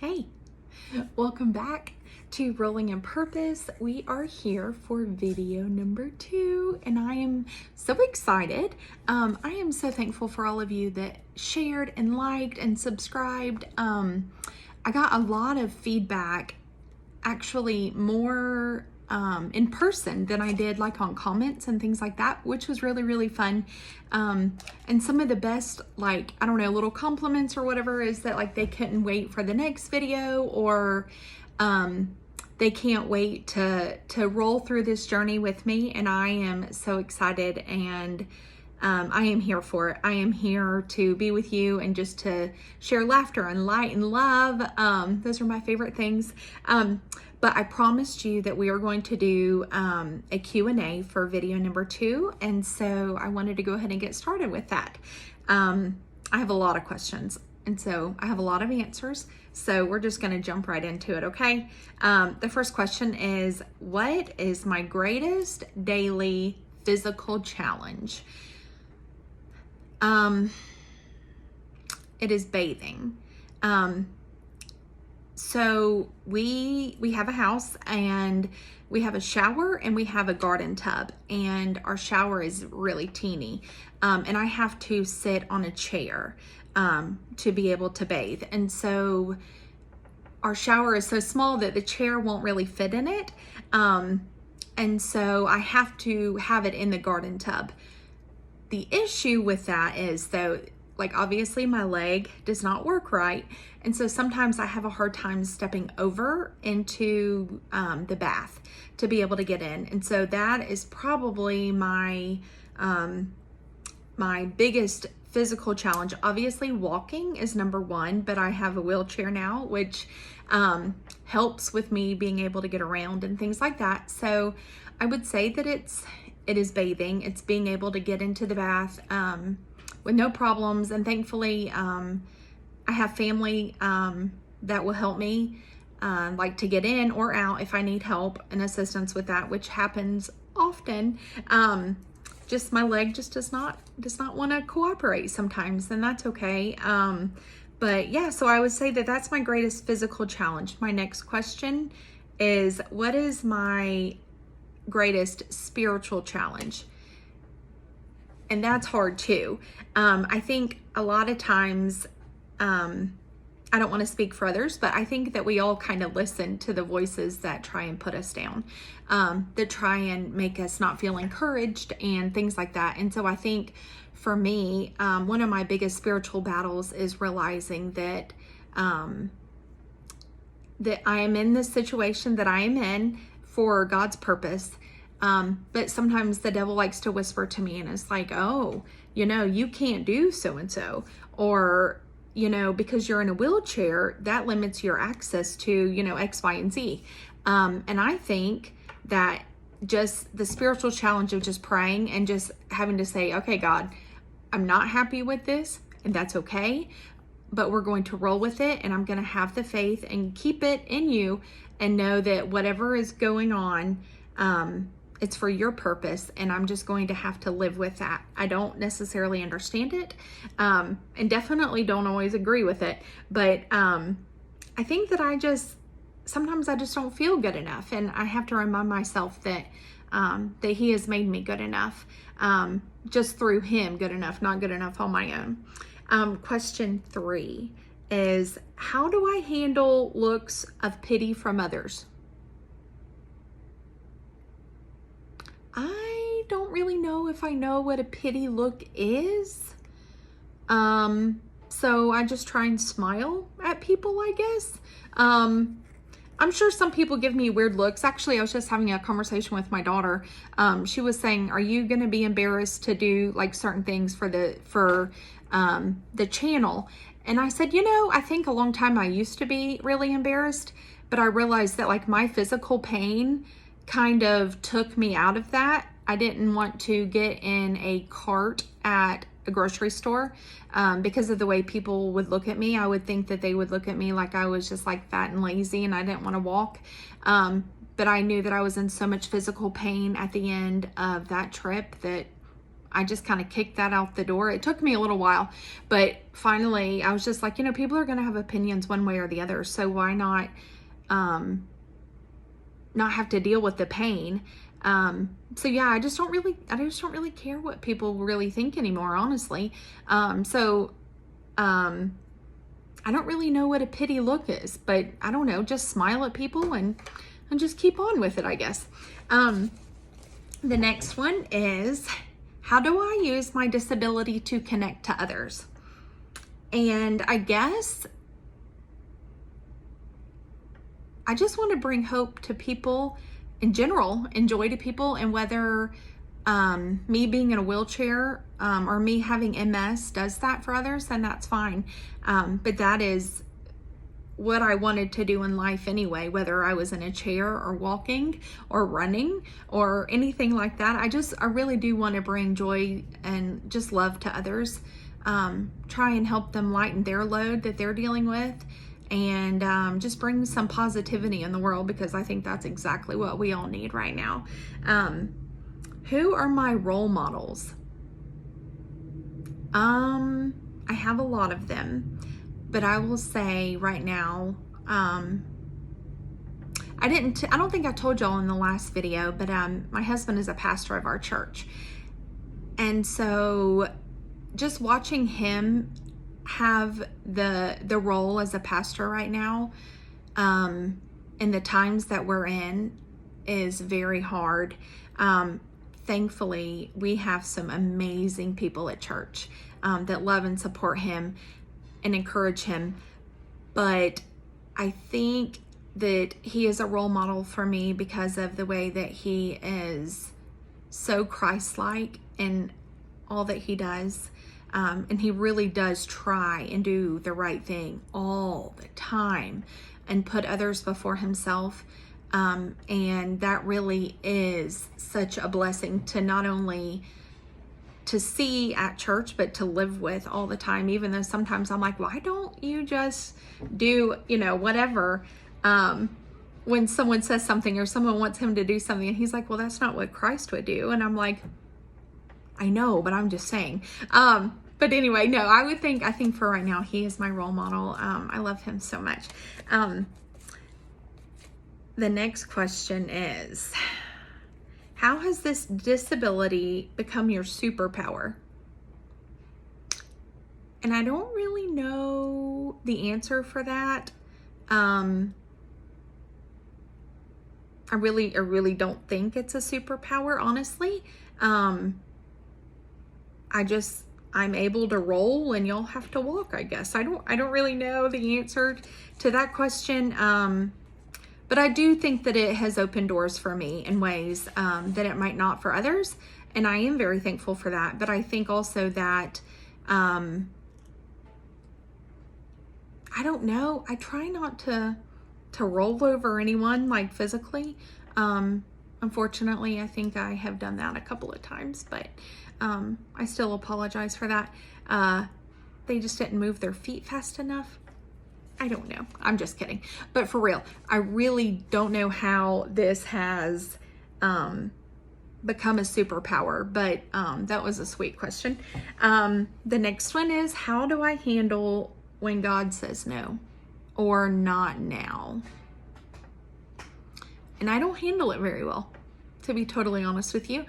Hey, welcome back to Rolling in Purpose. We are here for video number 2, and I am so excited. I am so thankful for all of you that shared and liked and subscribed. I got a lot of feedback, actually more in person than I did like on comments and things like that, which was really, really fun. And some of the best, like, I don't know, little compliments or whatever is that like they couldn't wait for the next video, or they can't wait to roll through this journey with me. And I am so excited, and I am here for it. I am here to be with you and just to share laughter and light and love. Those are my favorite things. But I promised you that we were going to do a Q&A for video number 2. And so I wanted to go ahead and get started with that. I have a lot of questions, and so I have a lot of answers. So we're just going to jump right into it, okay? The first question is, what is my greatest daily physical challenge? It is bathing. So we have a house, and we have a shower, and we have a garden tub, and our shower is really teeny. And I have to sit on a chair to be able to bathe. And so our shower is so small that the chair won't really fit in it. And so I have to have it in the garden tub. The issue with that is, though, like, obviously my leg does not work right. And so sometimes I have a hard time stepping over into the bath to be able to get in. And so that is probably my biggest physical challenge. Obviously walking is number 1, but I have a wheelchair now, which helps with me being able to get around and things like that. So I would say that it is bathing. It's being able to get into the bath with no problems. And thankfully, I have family that will help me like to get in or out if I need help and assistance with that, which happens often. Just my leg just does not want to cooperate sometimes, and that's okay. But yeah, so I would say that that's my greatest physical challenge. My next question is, what is my greatest spiritual challenge? And that's hard too. I think a lot of times, I don't want to speak for others, but I think that we all kind of listen to the voices that try and put us down, that try and make us not feel encouraged and things like that. And so I think for me, one of my biggest spiritual battles is realizing that that I am in this situation that I am in for God's purpose. But sometimes the devil likes to whisper to me, and it's like, oh, you can't do so-and-so, or, because you're in a wheelchair, that limits your access to, X, Y, and Z. And I think that just the spiritual challenge of just praying and just having to say, okay, God, I'm not happy with this, and that's okay, but we're going to roll with it, and I'm going to have the faith and keep it in you and know that whatever is going on, it's for your purpose, and I'm just going to have to live with that. I don't necessarily understand it, and definitely don't always agree with it, but I think that sometimes I just don't feel good enough, and I have to remind myself that that He has made me good enough, just through Him, good enough, not good enough on my own. Question 3 is, how do I handle looks of pity from others? I don't really know if I know what a pity look is. So I just try and smile at people, I guess. I'm sure some people give me weird looks. Actually, I was just having a conversation with my daughter. She was saying, are you going to be embarrassed to do like certain things for the channel? And I said, I think a long time I used to be really embarrassed, but I realized that like my physical pain kind of took me out of that. I didn't want to get in a cart at a grocery store because of the way people would look at me. I would think that they would look at me like I was just like fat and lazy and I didn't want to walk. But I knew that I was in so much physical pain at the end of that trip that I just kind of kicked that out the door. It took me a little while, but finally I was just like, people are going to have opinions one way or the other. So why not have to deal with the pain? So yeah, I just don't really care what people really think anymore, honestly. I don't really know what a pity look is, but I don't know, just smile at people and just keep on with it, I guess. The next one is, how do I use my disability to connect to others? And I guess I just want to bring hope to people in general, and joy to people, and whether me being in a wheelchair or me having MS does that for others, then that's fine. But that is what I wanted to do in life anyway, whether I was in a chair or walking or running or anything like that. I really do want to bring joy and just love to others, try and help them lighten their load that they're dealing with, and just bring some positivity in the world, because I think that's exactly what we all need right now. Who are my role models? I have a lot of them, but I will say right now, I don't think I told y'all in the last video, but my husband is a pastor of our church. And so just watching him have the role as a pastor right now, in the times that we're in, is very hard. Thankfully, we have some amazing people at church that love and support him and encourage him. But I think that he is a role model for me because of the way that he is so Christ-like in all that he does. And he really does try and do the right thing all the time and put others before himself. And that really is such a blessing to not only to see at church, but to live with all the time, even though sometimes I'm like, why don't you just do, whatever, when someone says something or someone wants him to do something, and he's like, well, that's not what Christ would do. And I'm like, I know, but I'm just saying. But anyway, no, I think for right now, he is my role model. I love him so much. The next question is, how has this disability become your superpower? And I don't really know the answer for that. I really don't think it's a superpower, honestly. I'm able to roll and y'all have to walk, I guess. I don't really know the answer to that question. But I do think that it has opened doors for me in ways that it might not for others. And I am very thankful for that. But I think also that, I don't know, I try not to roll over anyone, like physically. Unfortunately, I think I have done that a couple of times, but I still apologize for that. They just didn't move their feet fast enough. I don't know. I'm just kidding. But for real, I really don't know how this has become a superpower, but that was a sweet question. The next one is, how do I handle when God says no or not now? And I don't handle it very well, to be totally honest with you.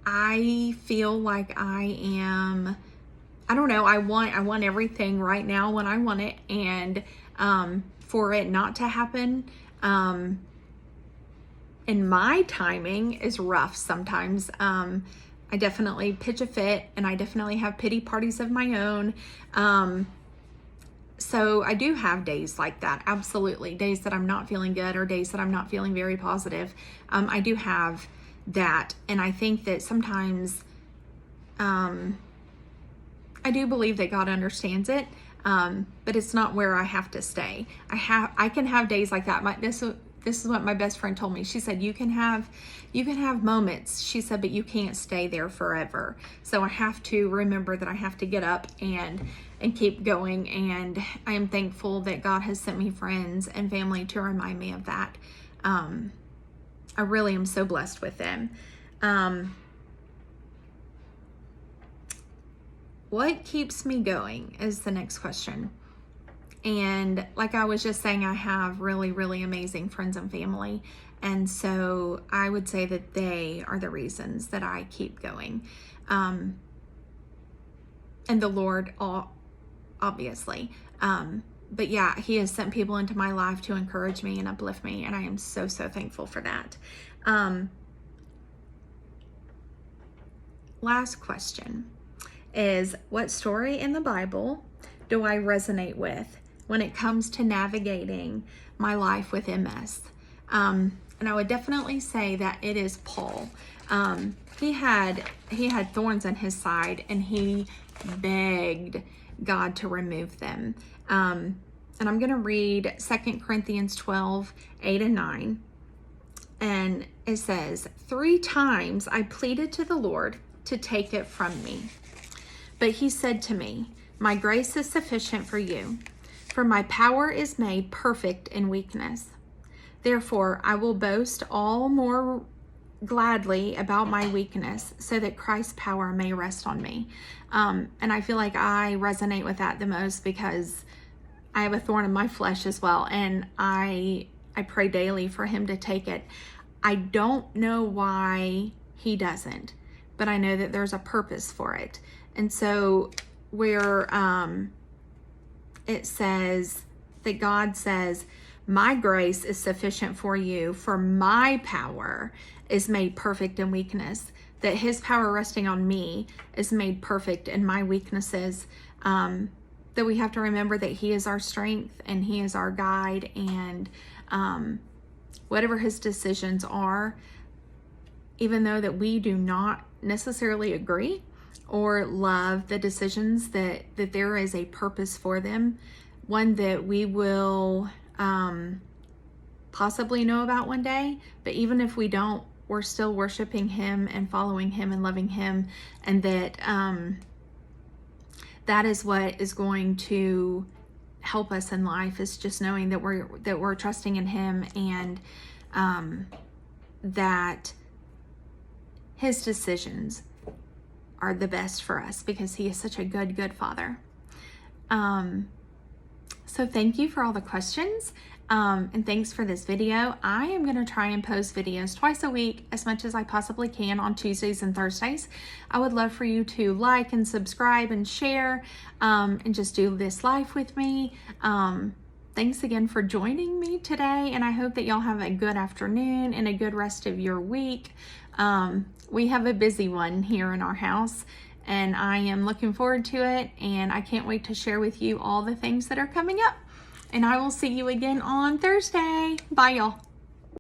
I feel like I don't know, I want everything right now when I want it, and for it not to happen in my timing is rough sometimes. I definitely pitch a fit, and I definitely have pity parties of my own. So I do have days like that, absolutely. Days that I'm not feeling good, or days that I'm not feeling very positive. I do have that, and I think that sometimes I do believe that God understands it, but it's not where I have to stay. I can have days like that. This is what my best friend told me. She said, you can have moments, she said, but you can't stay there forever. So I have to remember that I have to get up and keep going. And I am thankful that God has sent me friends and family to remind me of that. I really am so blessed with them. what keeps me going is the next question. And like I was just saying, I have really, really amazing friends and family. And so I would say that they are the reasons that I keep going. And the Lord, obviously. But yeah, He has sent people into my life to encourage me and uplift me. And I am so, so thankful for that. Last question is, what story in the Bible do I resonate with when it comes to navigating my life with MS? And I would definitely say that it is Paul. He had thorns in his side, and he begged God to remove them. And I'm going to read 2 Corinthians 12, 8 and 9. And it says, 3 times I pleaded to the Lord to take it from me. But He said to me, my grace is sufficient for you, for my power is made perfect in weakness. Therefore, I will boast all more gladly about my weakness, so that Christ's power may rest on me. And I feel like I resonate with that the most, because I have a thorn in my flesh as well, and I pray daily for Him to take it. I don't know why He doesn't, but I know that there's a purpose for it. And so where it says that God says, my grace is sufficient for you, for my power is made perfect in weakness, that His power resting on me is made perfect in my weaknesses, that we have to remember that He is our strength and He is our guide, and whatever His decisions are, even though that we do not necessarily agree or love the decisions, that there is a purpose for them, one that we will possibly know about one day. But even if we don't, we're still worshiping Him and following Him and loving Him, and that that is what is going to help us in life, is just knowing that we're trusting in Him, and that His decisions are the best for us, because He is such a good Father. So thank you for all the questions, and thanks for this video. I am going to try and post videos twice a week, as much as I possibly can, on Tuesdays and Thursdays. I would love for you to like and subscribe and share, and just do this live with me. Thanks again for joining me today, and I hope that y'all have a good afternoon and a good rest of your week. We have a busy one here in our house, and I am looking forward to it, and I can't wait to share with you all the things that are coming up. And I will see you again on Thursday. Bye, y'all.